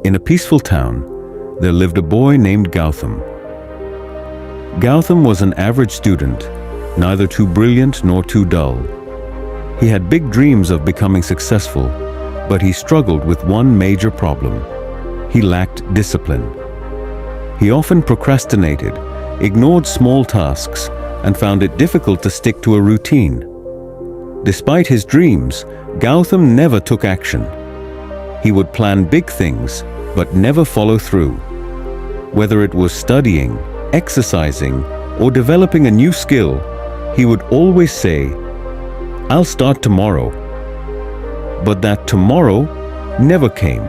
In a peaceful town, there lived a boy named Gautam. Gautam was an average student, neither too brilliant nor too dull. He had big dreams of becoming successful, but he struggled with one major problem. He lacked discipline. He often procrastinated, ignored small tasks, and found it difficult to stick to a routine. Despite his dreams, Gautam never took action. He would plan big things, but never follow through. Whether it was studying, exercising, or developing a new skill, he would always say, "I'll start tomorrow." But that tomorrow never came.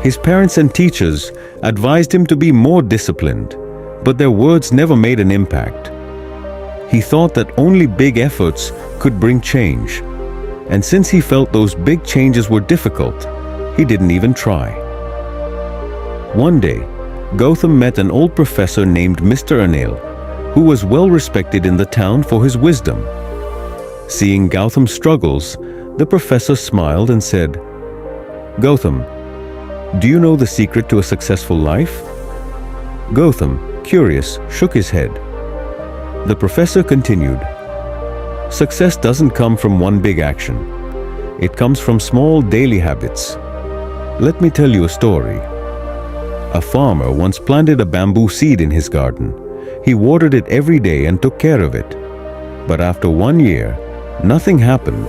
His parents and teachers advised him to be more disciplined, but their words never made an impact. He thought that only big efforts could bring change, and since he felt those big changes were difficult, he didn't even try. One day, Gautam met an old professor named Mr. Anil, who was well respected in the town for his wisdom. Seeing Gautam's struggles, the professor smiled and said, "Gautam, do you know the secret to a successful life?" Gautam, curious, shook his head. The professor continued, "Success doesn't come from one big action. It comes from small daily habits. Let me tell you a story. A farmer once planted a bamboo seed in his garden. He watered it every day and took care of it. But after 1 year, nothing happened.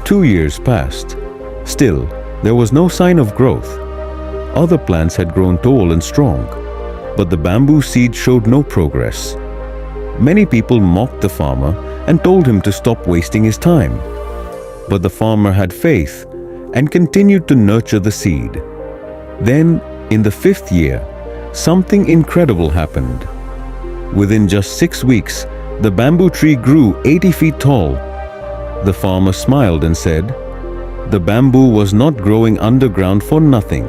2 years passed. Still, there was no sign of growth. Other plants had grown tall and strong, but the bamboo seed showed no progress. Many people mocked the farmer and told him to stop wasting his time. But the farmer had faith and continued to nurture the seed. Then, in the 5th year, something incredible happened. Within just 6 weeks, the bamboo tree grew 80 feet tall. The farmer smiled and said, "The bamboo was not growing underground for nothing.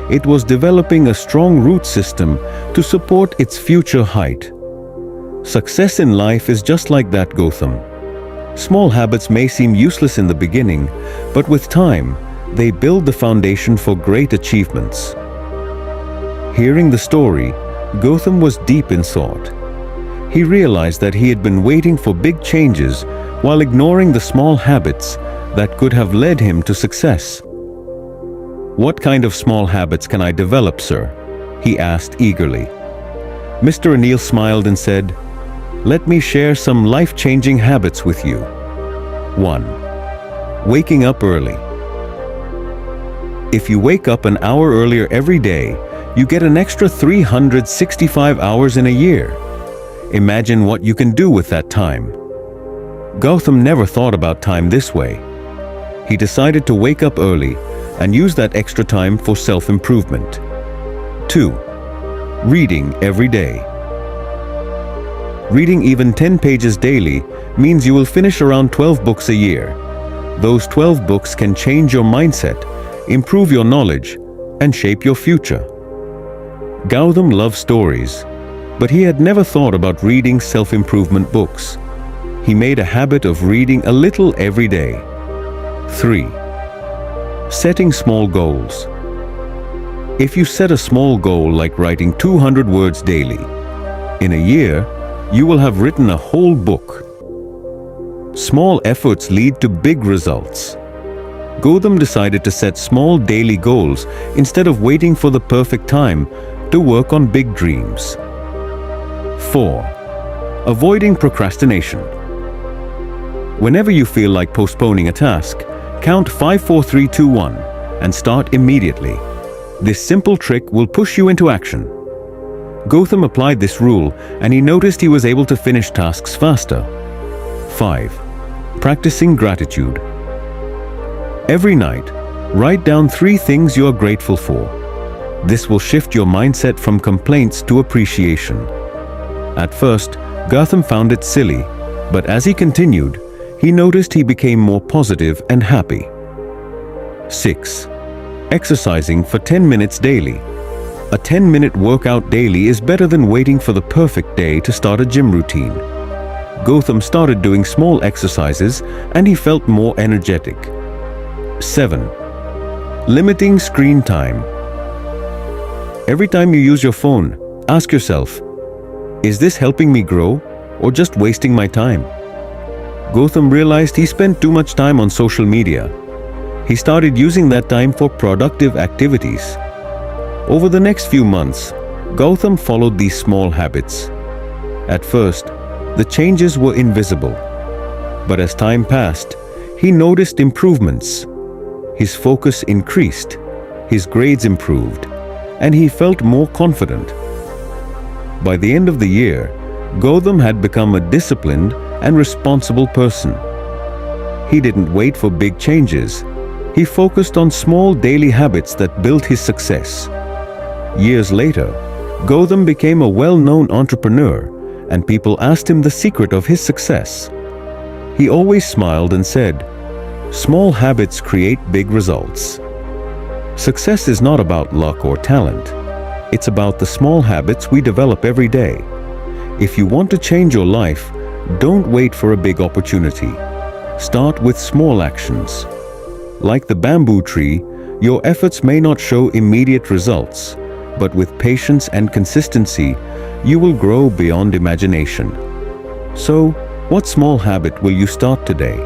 It was developing a strong root system to support its future height." Success in life is just like that, Gautam. Small habits may seem useless in the beginning, but with time, they build the foundation for great achievements. Hearing the story, Gautam was deep in thought. He realized that he had been waiting for big changes while ignoring the small habits that could have led him to success. "What kind of small habits can I develop, sir?" he asked eagerly. Mr. Anil smiled and said, "Let me share some life-changing habits with you. 1. Waking up early. If you wake up an hour earlier every day, you get an extra 365 hours in a year. Imagine what you can do with that time." Gautam never thought about time this way. He decided to wake up early and use that extra time for self-improvement. 2. Reading every day. Reading even 10 pages daily means you will finish around 12 books a year. Those 12 books can change your mindset, improve your knowledge, and shape your future. Gautam loved stories, but he had never thought about reading self-improvement books. He made a habit of reading a little every day. 3. Setting small goals. If you set a small goal like writing 200 words daily, in a year, you will have written a whole book. Small efforts lead to big results. Gautam decided to set small daily goals instead of waiting for the perfect time to work on big dreams. 4. Avoiding procrastination. Whenever you feel like postponing a task, count 5, 4, 3, 2, 1 and start immediately. This simple trick will push you into action. Gautam applied this rule and he noticed he was able to finish tasks faster. 5. Practicing gratitude. Every night, write down 3 things you are grateful for. This will shift your mindset from complaints to appreciation. At first, Gautam found it silly, but as he continued, he noticed he became more positive and happy. 6. Exercising for 10 minutes daily. A 10-minute workout daily is better than waiting for the perfect day to start a gym routine. Gautam started doing small exercises and he felt more energetic. 7. Limiting screen time. Every time you use your phone, ask yourself, is this helping me grow or just wasting my time? Gautam realized he spent too much time on social media. He started using that time for productive activities. Over the next few months, Gautam followed these small habits. At first, the changes were invisible. But as time passed, he noticed improvements. His focus increased, his grades improved, and he felt more confident. By the end of the year, Gautam had become a disciplined and responsible person. He didn't wait for big changes. He focused on small daily habits that built his success. Years later, Gautam became a well-known entrepreneur, and people asked him the secret of his success. He always smiled and said, "Small habits create big results." Success is not about luck or talent. It's about the small habits we develop every day. If you want to change your life, don't wait for a big opportunity. Start with small actions. Like the bamboo tree, your efforts may not show immediate results, but with patience and consistency, you will grow beyond imagination. So, what small habit will you start today?